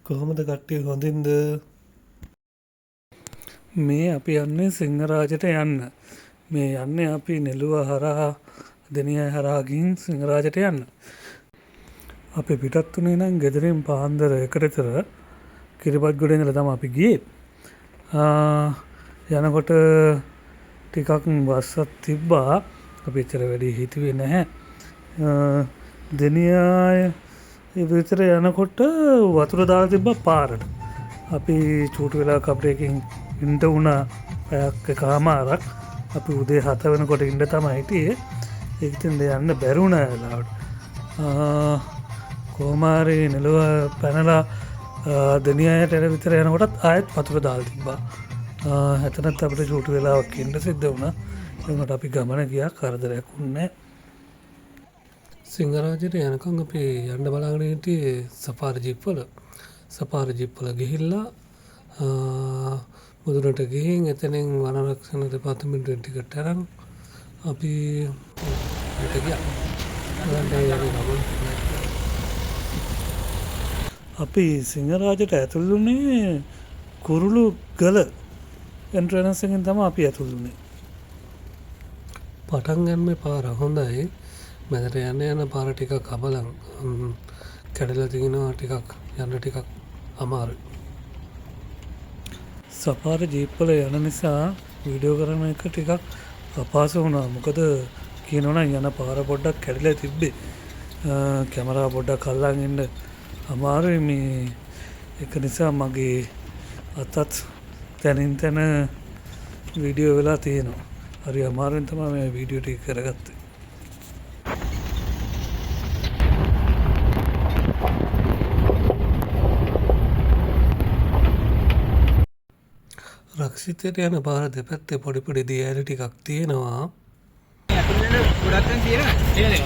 කොහොමද කට්ටිය හොඳින්ද? මේ අපි යන්නේ සිංහරාජට යන්න. මේ යන්නේ අපි නෙළුව හරහා දෙනිය හරහා ගිහින් සිංහරාජට යන්න. අපි පිටත් වුණේ නම් ගෙදරින් පාන්දර 1ට විතර කිරිබත්ගොඩ ඉඳලා තමයි අපි ගියේ. යනකොට ටිකක් බස්සක් තිබ්බා. අපි එච්චර වැඩි හිතුවේ නැහැ. දෙනියාය විතර යනකොට වතුර දාලා තිබ්බා පාරට. අපි චූටි වෙලා අප්‍රේකින් ඉන්න වුණා පැයක් එකමාරක්. අපි උදේ 7 වෙනකොට ඉන්න තමයි හිටියේ. ඒකෙන් යන්න බැරි වුණා වෙලාවට. කොමාරි නෙළුව පැනලා දෙනියායට එන විතර යනකොටත් ආයෙත් වතුර දාලා තිබ්බා. එතනත් අපිට චූටි වෙලාවක් ඉන්න සිද්ධ වුණා. ඒකට අපි ගමන ගියා, කරදරයක් වුණේ නැහැ. සිංහරාජයට යනකම් අපි යන්න බලාගෙන හිටියේ සෆාරි ජීප් වල. සෆාරි ජීප් වල ගිහිල්ලා මුදුනට ගිහින් එතනින් වනරක්ෂණ දෙපාර්තමේන්තුවෙන් ටිකට් අරන් අපි ඊට ගියා. අපි සිංහරාජයට ඇතුල් වුණේ කුරුළු ගල එන්ට්‍රන්ස් එකෙන් තමයි අපි ඇතුල් වුණේ. පටන් ගන්න පාර හොඳයි. මැදට යන පාර ටිකක් අබලන් කැඩලා තිනවා, ටිකක් යන්න ටිකක් අමාරුයි. සෆාරි ජීප් වල යන නිසා වීඩියෝ කරන එක ටිකක් අපහසු වුණා. මොකද කියනවනම් යන පාර පොඩ්ඩක් කැඩලා තිබ්බේ. කැමරාව පොඩ්ඩක් අල්ලන් ඉන්න අමාරුයි. මේ ඒක නිසා මගේ අතත් තනින් තන වීඩියෝ වෙලා තියෙනවා. හරි අමාරුවෙන් තමයි මේ වීඩියෝ ටික කරගත්තේ. රක්ෂිතයට යන පාර දෙපැත්තේ පොඩි පොඩි දියඇලි ටිකක් තියෙනවා. ගොඩක් තියෙනවා. ඒක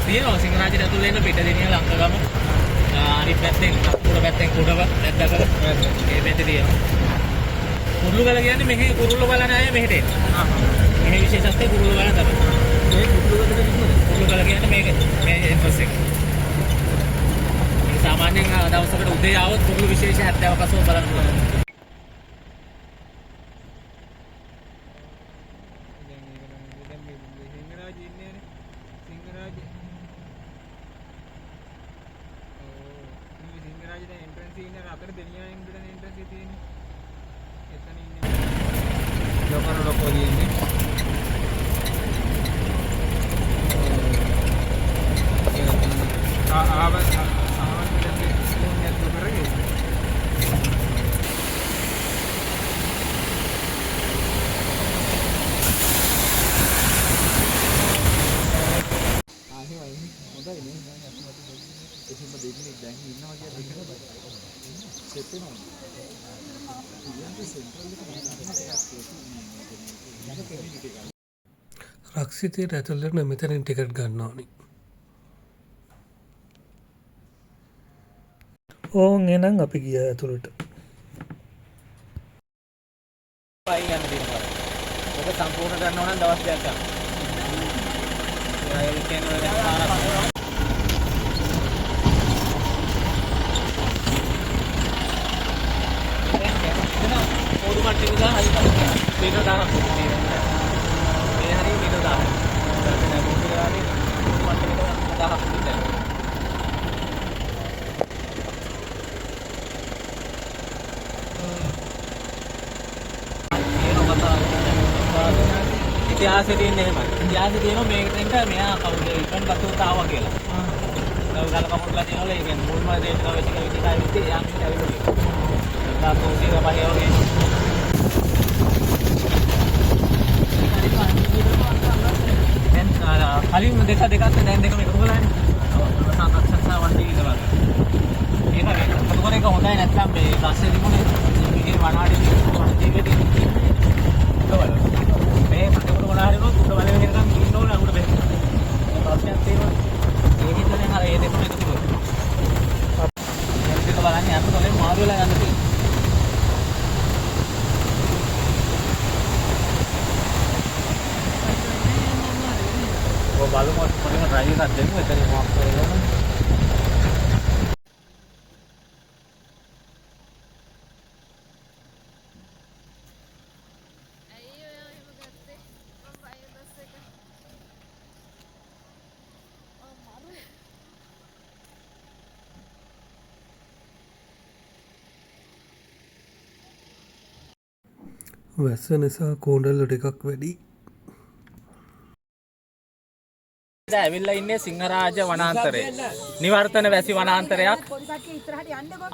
තියෙනවා සිංහරාජයට ඇතුල් වෙන්න පිට දෙනිය ලංකගම. අනිත් පැත්තෙන් උඩ පැත්තෙන් කුඩව නැද්දකල මේ පැත්තේ තියෙනවා. කුරුල්ලුගල කියන්නේ මෙහි කුරුල්ල බලන අය මෙහෙට එනවා. මෙහි විශේෂත්වය කුරුල්ල බලන තමයි. මේ කුරුල්ලුගල කියන්නේ මේක මේ එන්ට්‍රන්ස් එක. සාමාන්‍යයෙන් දවසකට උදේ ආවොත් කුරුල්ලු විශේෂ 70 පසුව බලන්න පුළුවන්. රක්ෂිතයට ඇතුල් වෙන්න මෙතනින් ටිකට් ගන්න ඕනි. ඕන් එහෙනම් අපි ගියා ඇතුළට. පයි යන්න දෙනවා. ඔබ සම්පූර්ණ කරනවා නම් දවස් දෙකක් ගන්න. ඒ කියන්නේ පොඩු කට්ටිය ගා හරි කරලා මේක දාන්න මේ හරි මේක දාන්න. දැන් පොඩු ගානේ මට්ටමකට 1000ක් විතර. ඉතිහාසෙ තියෙන්නේ එහෙමයි. ඉතිහාසෙ තියෙනවා මේකට මෙයා කවුද ඉක්මන් බතුත් ආවා කියලා. ගල කපුටලා තියෙනවා ඒ කියන්නේ මුල්ම දේශ ගවේෂක විදිහට විදිහට යම් කිසි ඇවිල්ලා. තාතෝසිර පහේ වගේ. දැන් කලින් දෙකක් දැන් දෙකම එකතු කරලානේ. සංරක්ෂණ වන්දි ඉඳලා. ඒක මොකද ඒක හොඳයි නැත්නම් මේ දැස්සේ තිබුණේ ඉතින් වනාඩි වන්දිකේ මේ මට මොනවා හරි උඩ බලගෙන නිකන් ඉන්න ඕන උඩ බෙහෙත්. ඒ ප්‍රශ්නයක් තියෙනවා. ඒ හින්දා දැන් අර ඒ දෙකම එකතු කරලා. දැන් දෙක බලන්නේ අර තොලේ මාරු වෙලා යන්න තියෙනවා. ඔය බලමු මොකද ට්‍රයි එකක් දෙමු එතන මාක් කරලා. වැස්ස නිසා කෝඩල්ල ටිකක් වැඩි. ඇවිල්ලා ඉන්නේ සිංහරාජ වනාන්තරේ. නිවර්තන වැසි වනාන්තරයක්.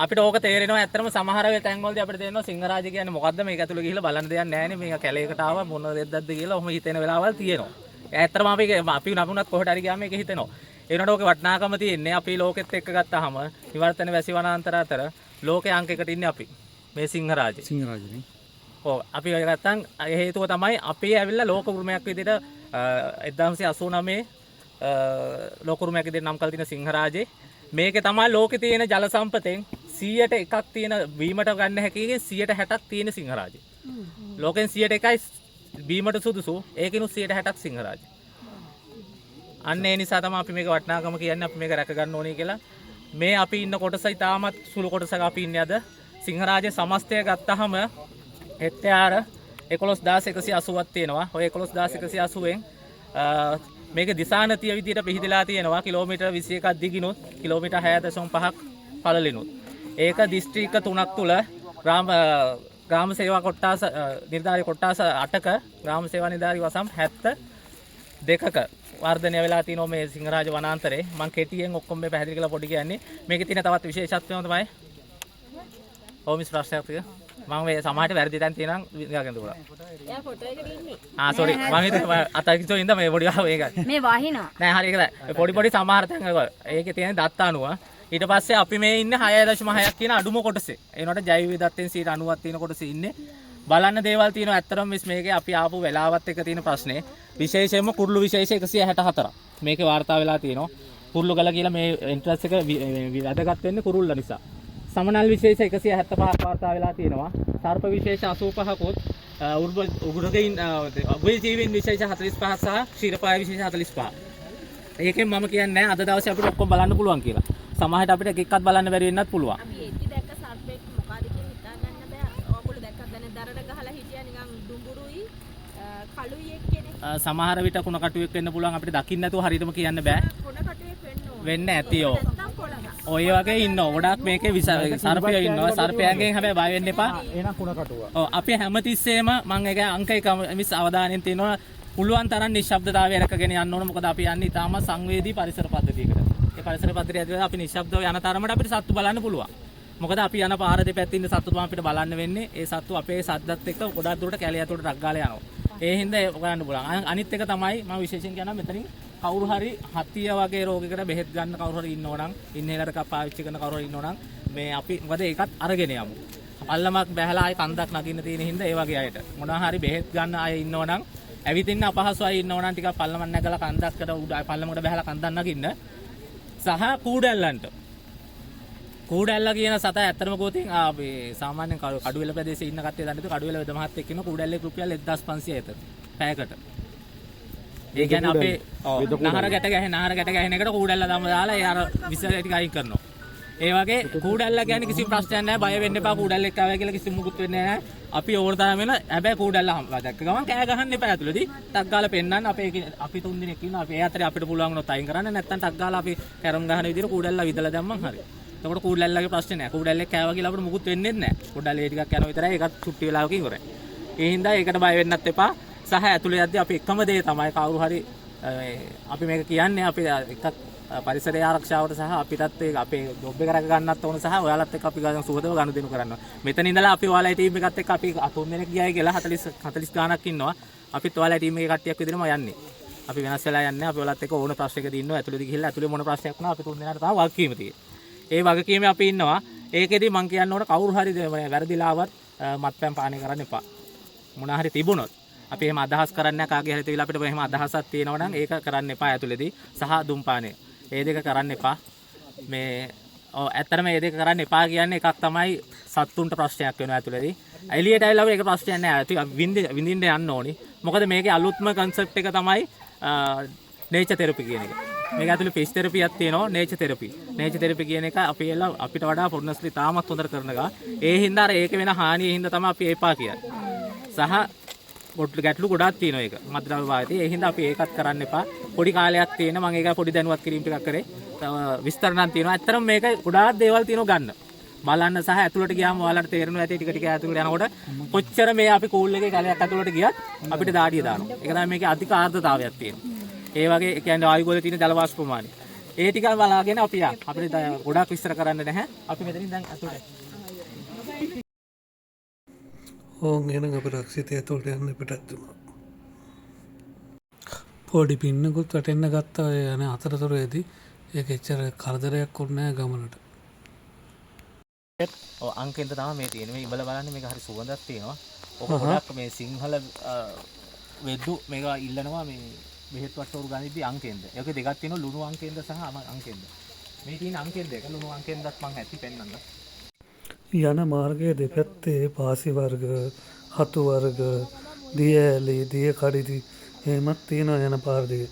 අපිට ඕක තේරෙනවා ඇත්තටම සමහර වෙලාවට තැන්වලදී අපිට තේරෙනවා සිංහරාජ කියන්නේ මොකද්ද මේක ඇතුළේ ගිහිල්ලා බලන්න දෙයක් නැහැ නේ මේක කැලේකට ආවා මොන දෙයක්ද කියලා ඔහොම හිතෙන වෙලාවල් තියෙනවා. ඇත්තටම අපි නපුණත් කොහෙට හරි ගියාම මේක හිතෙනවා. ඒ වුණාට ඕකේ වටිනාකම තියෙන්නේ අපි ලෝකෙත් එක්ක ගත්තාම නිවර්තන වැසි වනාන්තර අතර ලෝකේ අංක එකට ඉන්නේ අපි. මේ සිංහරාජ. සිංහරාජනේ. ඔව් අපි ඔය ගත්තන් හේතුව තමයි අපි ඇවිල්ලා ලෝක උරුමයක් විදිහට 1989 ලෝක උරුමයක් විදිහට නම් කරලා තියෙන සිංහරාජේ මේකේ තමයි ලෝකේ තියෙන ජල සම්පතෙන් 100ට එකක් තියෙන බීමට ගන්න හැකියකින් 160ක් තියෙන සිංහරාජේ. ලෝකෙන් 101යි බීමට සුදුසු ඒකිනුත් 160ක් සිංහරාජේ. අන්න ඒ නිසා තමයි අපි මේක වටිනාකම කියන්නේ අපි මේක රැක ගන්න ඕනේ කියලා. මේ අපි ඉන්න කොටස ඉතාමත් සුළු කොටසක අපි ඉන්නේ අද. සිංහරාජේ සමස්තය ගත්තාම හෙක්ටයාර 11180ක් තියෙනවා. ඔය 11180න් මේක දිසානතිය විදියට පිහිදලා තියෙනවා. කිලෝමීටර් 21ක් දිගිනුත් කිලෝමීටර් 6.5ක් පළලිනුත්. ඒක දිස්ත්‍රික්ක 3ක් තුල ග්‍රාම සේවා කොට්ටාස නිර්ධාරිත කොට්ටාස 8ක ග්‍රාම සේවා නිර්ධාරිත වසම් 72ක වර්ධනය වෙලා තියෙනවා මේ සිංහරාජ වනාන්තරේ. මම කෙටියෙන් ඔක්කොම මේ පැහැදිලි කරලා පොඩි කියන්නේ. මේකේ තියෙන තවත් විශේෂත්වය තමයි ඕමිස් ප්‍රශ්නයක් තියෙනවා. මම මේ සමාජයට වැරදි තැන් තියෙනවා විඳාගෙන දුන්නා. එයා ෆොටෝ එකට ඉන්නේ. සෝරි මම හිතුවා අතකින් ඉඳ මේ පොඩි මේක. මේ වහිනවා. නෑ හරි ඒකයි. පොඩි සමහර තැන් ඒකේ තියෙන දත්ත අණුව. ඊට පස්සේ අපි මේ ඉන්නේ 6.6ක් කියන අඩුම කොටසේ. ඒනොට ජෛව විවිධත්වයෙන් 90ක් තියෙන කොටසේ ඉන්නේ. බලන්න දේවල් තියෙනවා ඇත්තටම මේකේ අපි ආපු වෙලාවත් එක තියෙන ප්‍රශ්නේ. විශේෂයෙන්ම කුරුළු විශේෂ 164ක්. මේකේ වාර්තා වෙලා තියෙනවා. කුරුළු ගල කියලා මේ එන්ට්‍රන්ස් එක වැදගත් වෙන්නේ කුරුල්ල නිසා. සමනල් විශේෂ 175ක් වාර්තා වෙලා තියෙනවා. සර්ප විශේෂ 85කුත් උගුරගෙයින් උභයජීවීන් විශේෂ 45ක් සහ ක්ෂීරපාය විශේෂ 45ක්. ඒකෙන් මම කියන්නේ අද දවසේ අපිට ඔක්කොම බලන්න පුළුවන් කියලා. සමහරට අපිට එක එකක්වත් බලන්න බැරි වෙන්නත් පුළුවන්. අපි එද්දි දැක්ක සර්පෙක් මොකද කියන හිතා ගන්න බෑ. ඕගොල්ලෝ දැක්කද දැන දරඩ ගහලා හිටියා නිකන් දුඹුරුයි කළුයි එක්කනේ. සමහර විට කුණ කටුවෙක් වෙන්න පුළුවන් අපිට දකින්න නැතුව හරියටම කියන්න බෑ. කුණ කටුවෙක් වෙන්න ඕන. වෙන්න ඇතියෝ. නැත්තම් කොළගහ. ඔය වගේ ඉන්නවා. ගොඩාක් මේකේ සර්පයෝ ඉන්නවා. සර්පයන්ගෙන් හැබැයි බය වෙන්න එපා. එහෙනම් කුණ කටුව. ඔව් අපි හැමතිස්සෙම මම ඒක අංක 1 මිස් අවධානයෙන් තියෙනවා. පුළුවන් තරම් නිශ්ශබ්දතාවය රැකගෙන යන්න ඕන. මොකද අපි යන්නේ ඊටාම සංවේදී පරිසර පද්ධතියකට. ඒ පරිසර පද්ධතිය ඇතුළත අපි නිශ්ශබ්දව යන තරමට අපිට සත්තු බලන්න පුළුවන්. මොකද අපි යන පාර දෙපැත්තේ ඉන්න සත්තු තමයි අපිට බලන්න වෙන්නේ. ඒ සත්තු අපේ සද්දත් එක්ක ගොඩාක් දුරට කැලේ ඇතුළට රක් ගාලා යනවා. ඒ හින්දා ඒක ගන්න පුළුවන්. අනිත් එක තමයි මම විශේෂයෙන් කියනවා මෙතනින් කවුරු හරි හතිය වගේ රෝගයකට බෙහෙත් ගන්න කවුරු හරි ඉන්නෝ නම් ඉන්හේලර් එකක් පාවිච්චි කරන කවුරු හරි ඉන්නෝ නම් මේ අපි මොකද ඒකත් අරගෙන යමු. පල්ලමක් බැහැලා ආයේ කන්දක් නගින්න තියෙන හින්දා ඒ වගේ අයට මොනවා හරි බෙහෙත් ගන්න අය ඉන්නෝ නම් ඇවිදින්න අපහසු අය ඉන්නෝ නම් ටිකක් පල්ලමක් නැගලා කන්දක්කට උඩ පල්ලමකට බැහැලා කන්දක් නගින්න. සහ කූඩැල්ලන්ට කූඩැල්ල කියන සතා ඇත්තටම ගෝතින් අපි සාමාන්‍යයෙන් කඩුවෙල ප්‍රදේශයේ ඉන්න කට්ටිය දන්නේ කඩුවෙල වෙද මහත් එක්ක ඉන්න කූඩැල්ලේ රුපියල් 1500 එතන පැයකට. ඒ කියන්නේ අපේ නහර ගැට ගැහෙන එකට කූඩැල්ල දාලා ඒ අර විස ටික අයින් කරනවා. ඒ වගේ කූඩැල්ල කියන්නේ කිසි ප්‍රශ්නයක් නැහැ. බය වෙන්න එපා. කූඩැල්ල එක්ක ආවා කියලා කිසි මුකුත් වෙන්නේ නැහැ. අපි ඕන තරම් වෙන හැබැයි කූඩැල්ල දැක්ක ගමන් කෑ ගහන්න එපා ඇතුළේදී. ටක් ගාලා පෙන්නන්න අපි තුන් දෙනෙක් ඉන්නවා. අපි ඒ අතරේ අපිට පුළුවන් වුණොත් අයින් කරන්න. නැත්නම් ටක් ගාලා අපි කැරම් ගහන විදිහට කූඩැල්ල විදලා දැම්මම හරි. එතකොට කූඩැල්ලගේ ප්‍රශ්නේ නැහැ. කූඩැල්ලෙක් කෑවා කියලා අපිට මුකුත් වෙන්නේ නැහැ. කූඩැල්ලේ ටිකක් යනවා විතරයි. ඒකත් චුට්ටි වෙලාවකින් ඉවරයි. ඒ හින්දා ඒකට බය වෙන්නත් එපා. සහ ඇතුළේ යද්දී අපි එකම දේ තමයි කවුරු හරි අපි මේක කියන්නේ අපි එකක් පරිසරය ආරක්ෂාවට සහ අපිටත් ඒක අපේ ජොබ් එක රැක ගන්නත් ඕන සහ ඔයාලත් එක්ක අපි ගන්න සුහදව ගනුදෙනු කරනවා. මෙතන ඉඳලා අපි ඔයාලගේ ටීම් එකත් එක්ක අපි 3 දෙනෙක් ගියයි කියලා 40 ගාණක් ඉන්නවා. අපිත් ඔයාලගේ ටීම් එකේ කට්ටියක් විදිහටම යන්නේ. අපි වෙනස් වෙලා යන්නේ. අපි ඔයාලත් එක්ක ඕන ප්‍රශ්නයකදී ඉන්නවා. ඇතුළේදී ගිහිල්ලා ඇතුළේ මොන ප්‍රශ්නයක් වුණා අපි 3 දෙනාට තමයි වගකීම තියෙන්නේ. ඒ වගකීමේ අපි ඉන්නවා. ඒකෙදි මම කියන්න ඕන කවුරු හරි වැරදිලාවත් මත්පැන් පානය කරන්න එපා. මොන හරි තිබුණොත් අපි එහෙම අදහස් කරන්නේ නැහැ. කාගේ හරි තියලා අපිට එහෙම අදහසක් තියෙනවා නම් ඒක කරන්න එපා ඇතුළේදී. සහ දුම්පානය ඒ දෙක කරන්න එපා. මේ ඇත්තටම මේ දෙක කරන්න එපා කියන්නේ එකක් තමයි සත්තුන්ට ප්‍රශ්නයක් වෙනවා ඇතුළේදී. එළියට ඇවිල්ලා ඒක ප්‍රශ්නයක් නෑ. විඳින්න යන්න ඕනි. මොකද මේකේ අලුත්ම concept එක තමයි nature therapy කියන එක. මේක ඇතුළේ fish therapy එකක් තියෙනවා nature therapy. nature therapy කියන එක අපිට වඩා honestly තාමත් හොඳට කරන එක. ඒ හින්දා අර ඒක වෙන හානිය හින්දා තමයි අපි එපා කියන්නේ. සහ ගැටලු ගොඩාක් තියෙනවා ඒක මත්ද්‍රව්‍ය භාවිතය. ඒ හින්දා අපි ඒකත් කරන්න එපා. පොඩි කාලයක් තියෙන මම ඒක පොඩි දැනුවත් කිරීම ටිකක් කරේ. විස්තර නම් තියෙනවා. ඇත්තටම මේක ගොඩාක් දේවල් තියෙනවා ගන්න. බලන්න සහ ඇතුළට ගියාම ඔයාලට තේරෙනවා ඇති ටික ටික ඇතුළට යනකොට කොච්චර මේ අපි කූල් එකේ කැලයක් ඇතුළට ගියත් අපිට දාඩිය දානවා. ඒක තමයි මේකේ අධික ආර්ද්‍රතාවයක් තියෙනවා. ඒ වගේ කියන්නේ වායු ගෝලයේ තියෙන ජල වාෂ්ප ප්‍රමාණය. ඒ ටික බලාගෙන අපි යන්. අපිට ගොඩාක් විස්තර කරන්න නැහැ. අපි මෙතනින් දැන් ඇතුළට. ඕන් එහෙනම් අපේ රක්ෂිතය ඇතුළට යන්න පිටත් වුණා. පොඩි පින්නකුත් වැටෙන්න ගත්තා ඔය යන අතරතුරේදී. ඒක එච්චර කරදරයක් වුණේ නැහැ ගමනට. ඔව් අංකෙන්ද තමයි මේ තියෙන්නේ. මේ ඉබල බලන්න මේක හරි සුවඳක් තියෙනවා. ඔක ගොඩක් මේ සිංහල වෙද්දු මේක ඉල්ලනවා මේ බෙහෙත් වට්ටෝරු ගනිද්දී අංකෙන්ද. ඒකේ දෙකක් තියෙනවා ලුණු අංකෙන්ද සහ අංකෙන්ද. මේ තියෙන අංකෙන්ද එක ලුණු අංකෙන්දත් මම ඇති පෙන්නන්න. යන මාර්ගයේ දෙපැත්තේ පාසි වර්ග, හතු වර්ග, දිය ඇලි, දිය කඩිදි එහෙමත් තියෙනවා යන පාර දිගේ.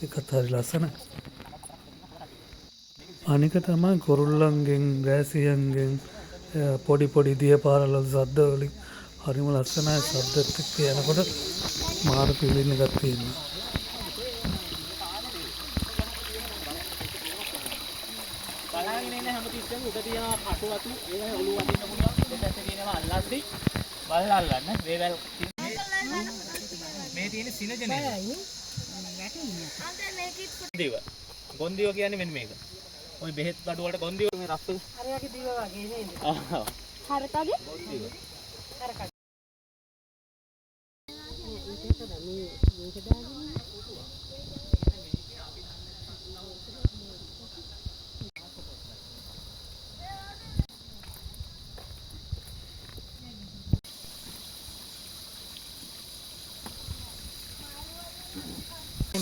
ඒකත් හරි ලස්සනයි. අනික තමයි කුරුල්ලන්ගෙන්, ගෑසියන්ගෙන් පොඩි පොඩි දිය පාරවල සද්ද වලින් හරිම ලස්සනයි. සද්දත් එක්ක යනකොට මාර පිළින් එකක් තියෙනවා. බලාගෙන ඉන්න හැමතිස්සෙම උඩ තියෙන කටු වතු ඒවා ඔලුව වදින්න පුළුවන්. දෙපැත්තේ තියෙනවා අල්ලද්දි බල්ලා අල්ලන්න. වේවැල් මේ තියෙන සිනජනේ. ගොන්දිව. ගොන්දිව කියන්නේ මෙන්න මේක. ඔය බෙහෙත් කඩු වලට ගොන්දිව මේ රස්තු. හරියගේ දිව වගේ නේද? ආහ්. හරකගේ? ගොන්දිව. හරකගේ.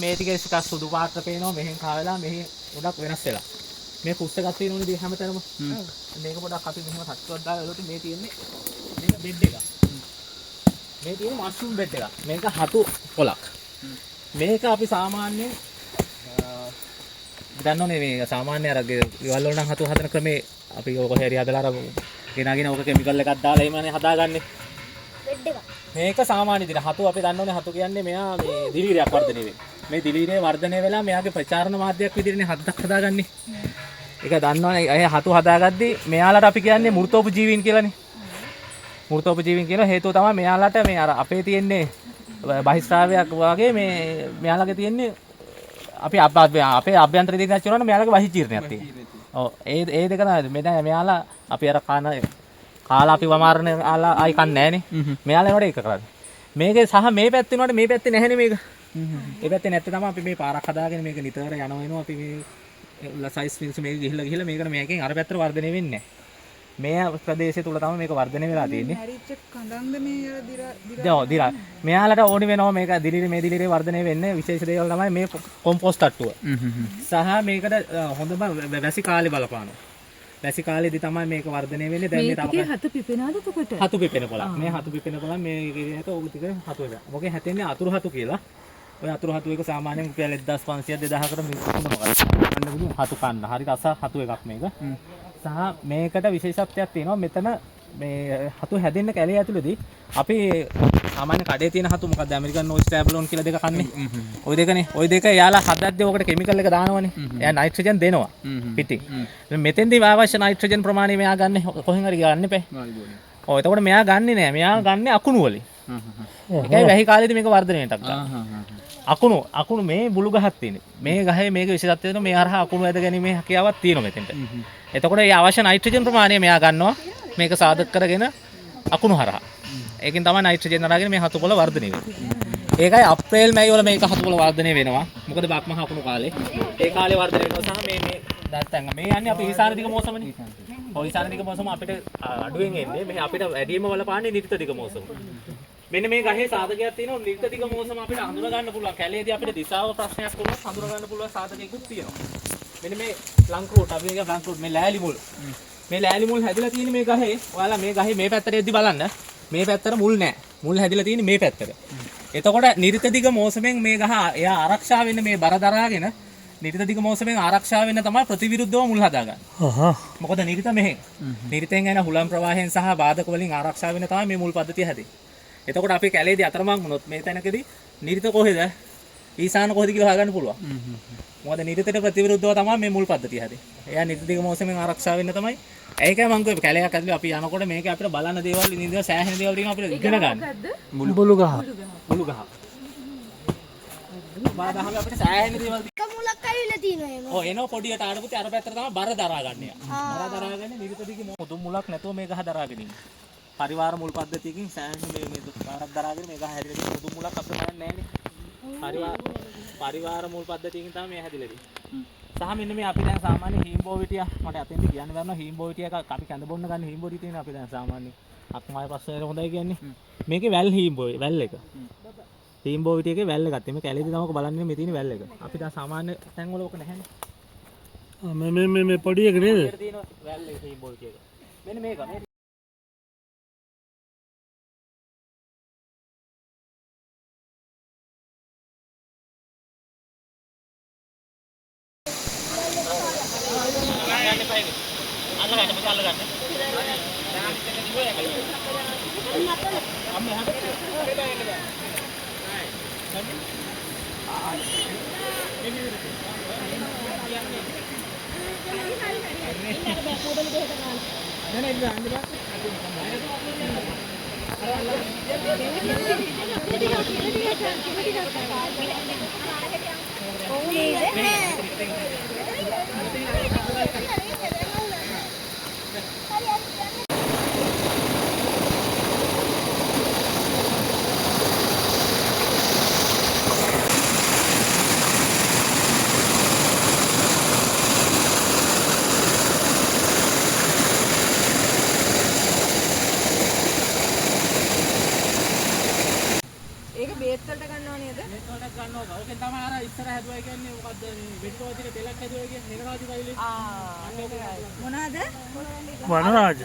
මේ ටික එකක් සුදු පාට පේනවා මෙහෙන් කාවලා මෙහෙ ගොඩක් වෙනස් වෙලා. මේ කුස්ස එකක් තියෙනවනේ දී හැමතැනම. මේක පොඩක් අපි මෙහෙම සත්තුවක් දාලා එළොට මේ තියෙන්නේ මේක බෙඩ් එක. මේ තියෙන්නේ මෂ්රූම් බෙඩ් එක. මේක හතු පොලක්. මේක අපි සාමාන්‍යයෙන් දන්නෝනේ මේ සාමාන්‍ය අර ගෙවල් වල නම් හතු හදන ක්‍රමේ අපි කොහේ හරි හදලා අර ගෙනාගෙන ඕක කිමිකල් එකක් දාලා එහෙමනේ හදාගන්නේ. බෙඩ් එක. මේක සාමාන්‍ය විදිහට හතු අපි දන්නෝනේ හතු කියන්නේ මෙයා මේ දිලීරයක් වර්ධනය වෙන්නේ. මේ දිලීරේ වර්ධනය වෙලා මෙයාගේ ප්‍රචාරණ මාධ්‍යයක් විදිහටනේ හදක් හදාගන්නේ. ඒක දන්නවනේ අය හතු හදාගද්දි මෙයාලට අපි කියන්නේ මෘතෝපජීවීන් කියලානේ. මෘතෝපජීවීන් කියන හේතුව තමයි මෙයාලට මේ අර අපේ තියෙන්නේ බහිස්රාවයක් වගේ මේ මෙයාලගේ තියෙන්නේ අපි අපේ අභ්‍යන්තර දෙයක් කියනවනේ මෙයාලගේ බහිජීර්ණයක් තියෙනවා. ඔව් ඒ දෙක තමයි මෙයාලා අපි අර කාලා අපි වමාරණ ආලා ආයි කන්නේ නැහනේ. මෙයාලා ඒවට ඒක කරන්නේ. මේකේ සහ මේ පැත්තේ නෝට මේ පැත්තේ නැහැනේ මේක. ඒ පැත්තේ නැත්තේ තමයි අපි මේ පාරක් හදාගෙන මේක නිතර යනවා එනවා අපි මේ සයිස් ෆින්ස් මේක ගිහිල්ලා මේකට මේකෙන් අර පැත්තට වර්ධනය වෙන්නේ නැහැ. මේ ප්‍රදේශය තුල තමයි මේක වර්ධනය වෙලා තියෙන්නේ. හැරිච්ච කඳන්ද මේ දිරා. මෙයාලට ඕනි වෙනවා මේක මේ දිලිරේ වර්ධනය වෙන්නේ විශේෂ දේවල් තමයි මේ කොම්පෝස්ට් අට්ටුව. සහ මේකට හොඳම වැසි කාලේ බලපානවා. වැසි කාලේදී තමයි මේක වර්ධනය වෙන්නේ. දැන් මේ තමයි හතු පිපෙනවද එතකොට? හතු පිපෙන කොළක්. මේ හතු පිපෙන කොළක් මේ ඉරියක ඕක ටික හතු එක. මොකේ හැතෙන්නේ අතුරු හතු කියලා. ඔය අතුරු හතු එක සාමාන්‍යයෙන් රුපියල් 1500 2000කට මිනිස්සුන්ට මොකක්ද? ගන්න බුදු හතු කන්න. හරි රස හතු එකක් මේක. සහ මේකට විශේෂත්වයක් තියෙනවා. මෙතන මේ හතු හැදෙන්න කැලේ ඇතුළේදී අපි සාමාන්‍ය කඩේ තියෙන හතු මොකක්ද ඇමරිකන් නෝස් ටැබ්ලොන් කියලා දෙක කන්නේ. ওই දෙකනේ. ওই දෙක යාලා හදද්දී ඔකට කෙමිකල් එක දානවනේ. එයා නයිට්‍රජන් දෙනවා පිටින්. මෙතෙන්දී අවශ්‍ය නයිට්‍රජන් ප්‍රමාණය මෙයා ගන්න කොහෙන් හරි ගන්න එපා. ඔව් එතකොට මෙයා ගන්නෙ නෑ. මෙයා ගන්නෙ අකුණු වලින්. ඒකයි වැහි කාලේදී මේක වර්ධනයටක් ගන්න. අකුණු මේ බුළු ගහක් තියෙන්නේ. මේ ගහේ මේක විශේෂත්වය තියෙනවා. මේ අරහා අකුණු ඇද ගැනීමේ හැකියාවක් තියෙනවා මෙතෙන්ට. එතකොට ඒ අවශ්‍ය නයිට්‍රජන් ප්‍රමාණය මෙයා ගන්නවා. මේක සාධක කරගෙන අකුණු හරහා. ඒකෙන් තමයි නයිට්‍රජන් අරගෙන මේ හතුපොළ වර්ධනය වෙන්නේ. ඒකයි අප්‍රේල් මැයි වල මේක හතුපොළ වර්ධනය වෙනවා. මොකද බක්මහ අකුණු කාලේ. ඒ කාලේ වර්ධනය වෙනවා සහ මේ නැත්තම් මේ යන්නේ අපි ඊසාන දිග මෝසමනේ. ඔය ඊසාන දිග මෝසම අපිට අඩුවෙන් එන්නේ. මේ අපිට වැඩිම බලපාන්නේ නිර්ත දිග මෝසම. මෙන්න මේ ගහේ සාධකයක් තියෙනවා. නිර්ත දිග මෝසම අපිට හඳුනා ගන්න පුළුවන්. කැලේදී අපිට දිශාව ප්‍රශ්නයක් වුණොත් හඳුනා ගන්න පුළුවන් සාධකයකුත් තියෙනවා. මෙන්න මේ ලංකෝට් අපි එක ලංකෝට් මේ ලෑලි මුල්. මේ ලෑලි මුල් හැදිලා තියෙන්නේ මේ ගහේ. ඔයාලා මේ ගහේ මේ පැත්තට එද්දි බලන්න. මේ පැත්තට මුල් නැහැ. මුල් හැදිලා තියෙන්නේ මේ පැත්තට. එතකොට නිර්ත දිග මෝසමෙන් මේ ගහ එයා ආරක්ෂා වෙන්න මේ බර දරාගෙන නිර්ත දිග මෝසමෙන් ආරක්ෂා වෙන්න තමයි ප්‍රතිවිරුද්ධව මුල් හදාගන්නේ. මොකද නිර්ත මෙහෙන්. නිර්තෙන් එන හුලම් ප්‍රවාහයෙන් සහ බාධක වලින් ආරක්ෂා වෙන්න තමයි මේ මුල් පද්ධතිය හැදෙන්නේ. එතකොට අපි කැලේදී අතරමං වුණොත් මේ තැනකදී නිර්ත කොහෙද? ඊසාන කොහෙද කියලා හොයාගන්න පුළුවන්. මොකද නීතියට ප්‍රතිවිරුද්ධව තමයි මේ මුල් පද්ධතිය හැදේ. එයා නීතික මෝසමෙන් ආරක්ෂා වෙන්න තමයි. ඒකයි මම කිව්වේ කැලයක් ඇතුලේ අපි යනකොට මේක අපිට බලන්න දේවල් ඉඳලා සෑහෙන දේවල් තියෙනවා අපිට ඉගෙන ගන්න. මුළු ගහ. මුළු ගහ. බාදහම අපිට සෑහෙන දේවල් මුලක් ඇවිල්ලා තියෙනවා එහෙම. ඔව් එනවා පොඩියට ආඩපුති අර පැත්තට තමයි බර දරාගන්නේ. බර දරාගන්නේ නිරිතදිගේ මුදුන් මුලක් නැතුව මේ ගහ දරාගෙන ඉන්නේ. පරිවාර මුල් පද්ධතියකින් සෑහෙන මේ බරක් දරාගෙන මේ ගහ හැදෙන්නේ මුදුන් මුලක් අපිට බලන්නේ නැහැ නේ. පරිවාර මුල් පද්ධතියකින් තමයි මේ හැදිලා තියෙන්නේ. සහ මෙන්න මේ අපි දැන් සාමාන්‍ය හීම්බෝ විටිය මට අතෙන්ද කියන්න බැරනවා හීම්බෝ විටිය එක අපි කැඳ බොන්න ගන්න හීම්බෝ විටිය තියෙන අපි දැන් සාමාන්‍ය අක්මාය පස්සේ හොඳයි කියන්නේ. මේකේ වැල් හීම්බෝ වැල් එක. හීම්බෝ විටියකේ වැල් එකක් තියෙන. මේ කැලේදී තමක බලන්නේ මේ තියෙන වැල් එක. අපි දැන් සාමාන්‍ය තැන් වල ඔක නැහැනේ. මේ පොඩි එක නේද? මේක තියෙන වැල් එක හීම්බෝ විටියක. මෙන්න මේක මේ ඒක බේත් වලට ගන්නව නේද? මේක වලට ගන්නවා. ඕකෙන් තමයි අර ඉස්සර හැදුවා කියන්නේ මොකද්ද මේ වෙඩිකෝතික තෙලක් හැදුවා කියන්නේ නෙරාජි වයිලේ. මොනවාද? වනරාජ.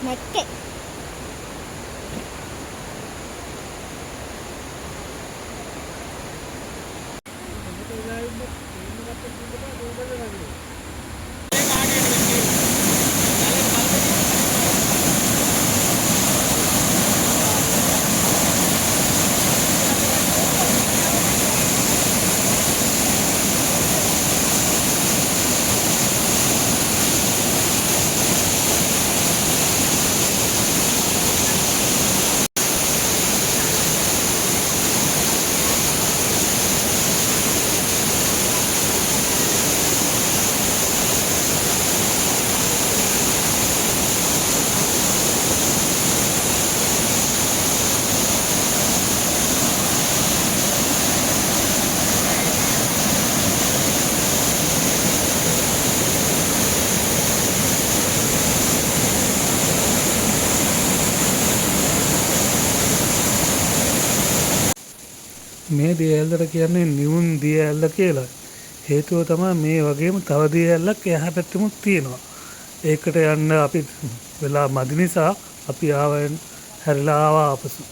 නැත්තේ. මේ දිය ඇල්ලට කියන්නේ නිවුන් දිය ඇල්ල කියලා. හේතුව තමයි මේ වගේම තව දිය ඇල්ලක් එහා පැත්තෙමුත් තියෙනවා. ඒකට යන්න අපි වෙලා මදි නිසා අපි ආවෙන් හැරිලා ආවා ආපසු.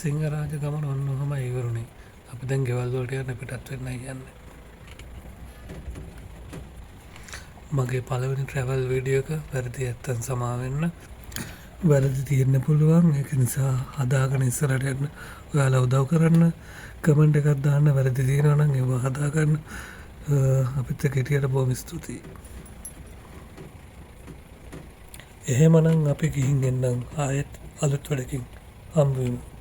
සිංහරාජ ගමන ඔන්න ඔහම ඉවරුණේ. අපි දැන් ගෙවල් වලට යන්න පිටත් වෙන්න යන්නේ. මගේ පළවෙනි ට්‍රැවල් වීඩියෝ එක වැරදි ඇත්තන් සමාවෙන්න. වැරදි තියෙන්න පුළුවන්. ඒක නිසා හදාගෙන ඉස්සරහට යන්න ඔයාලා උදව් කරන්න. කමෙන්ට් එකක් දාන්න වැරදි තියෙනවා නම් ඒව හදාගන්න. අපිත් එක්ක හිටියට බොහොම ස්තුතියි. එහෙමනම් අපි ගිහින් එන්නම් ආයෙත් අලුත් වැඩකින් හම්බ වෙමු.